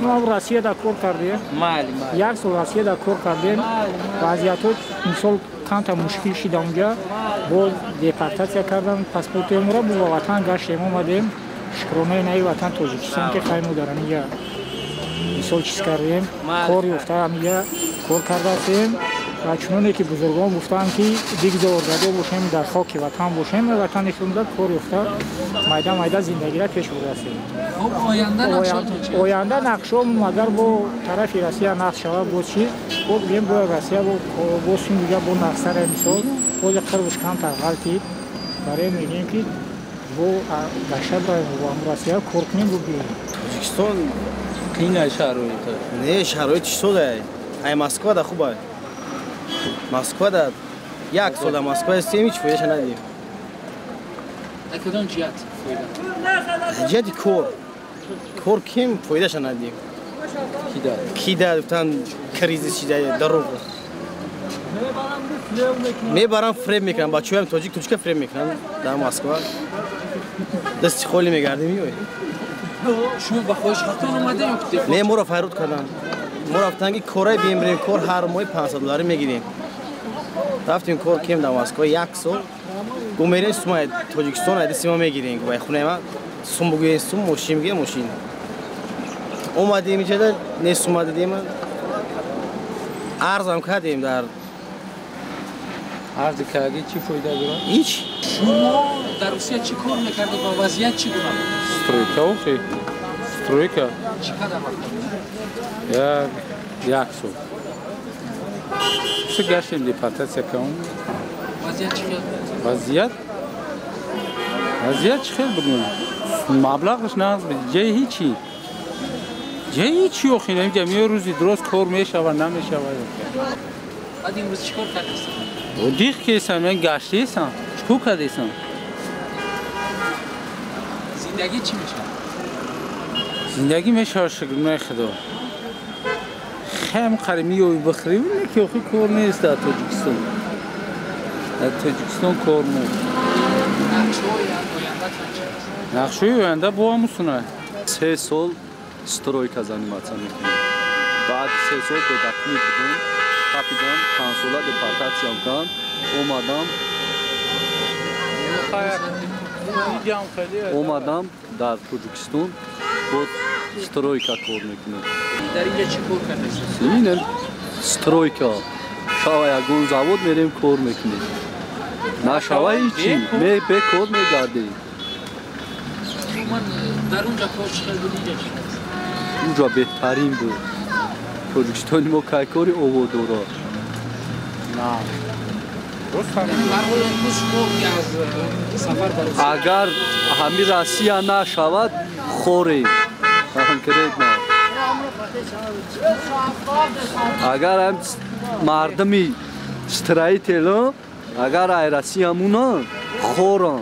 ما روسیه دا کار کردیم یک سال روسیه دا کار کردیم وضعیت مثال چند تا مشکل شد اونجا باز دیپورتاسیا کردن پاسپورت ما را به وطن گشتیم اومدیم شکرانه نای وطن تاجیکستان که خیمه دارن اینجا مثال چیز کردیم کاری افته همیگه کار کرده هستیم و چنانه که بزرگان گفتن که بگذار زده باشیم در خاک وطن باشیم وطن نشون داد کاری افته میده زندگی را پیش برده هستیم آینده نقشام اگر با طرف روسیه نقش شود باز چی باز بگیم با روسیه باز این دیگه با نقصر مثال باز قربش کمتر غلطی برای میگیم که با گشت باید با روسیه کار کنیم رو بگیم تاجیکستان قینه شرایط نه شرایط چطوره ای مسکو ده خوبه مسکو ده یک سال مسکو هستیم هیچ فایدهش ندیدیم کدام جهت فایده جهت کار کم فایدهش ندیدیم کی ده گفتن کریزیس چیزای دروغ میبرن فریب میکنن بچه‌ها هم تاجیک فریب میکنن در مسکو دست خالی میگردیم میوی شما با خودش خاطر اومده یا نه ما را فرود کردن ما رفتن که کارای بیمریم کار هر ماه $500 میگیریم رفتیم کار کم در مسکو یک سال گمیریم سوم تاجیکستان ادیسی ما میگیریم که خونه ما سوم بگوییم سوم ماشین میگه ماشین اومدیم اینجا نیست اومدیم عرض هم کردیم در عرض کردی چی فایده داره؟ هیچ شما در روسیه چی کار میکردید با وضعیت چی گونه بود؟ Стройка. چقدر وقت؟ یک سال. چه گشتیم دیپورتاسیا کردیم. وضعیت چی وضعیت چی خیلی بگم. مبلغش نه جای هیچی آخه نمیگم یه روزی درست کار میشه و نمیشه. بعد امروز چیکار کردید؟ و دیگه که من گشتیستم. چیکار کردیستم؟ زندگی چی میشه؟ زندگی میشه شکر خدا. خیلی قریمی و بخریم که آخه کار نیست در تاجیکستان. در تاجیکستان کار نیست. نقشه آینده با هم سونه. 3 سال سترویکا زانیماتسیا میکنیم. بعد 3 سال به داخلی بودم. کاپیتان کنسولا دیپورتاسیا کردن. اومدم در تاجیکستان بود سترویکا کار میکنیم. در اینجا چی کار کردید؟ اینه سترویکا شاوه یگون زاود میریم کار میکنیم. نه شاوه هیچی می به کار میگردیم. من در اونجا کار چقدر بود اونجا بهترین بود. تاجیکستان ما که کاری آوادورا. نه. اگر همی روسیه نشود خوریم اگر هم مردمی استرایت اگر ای روسیه مونن خورن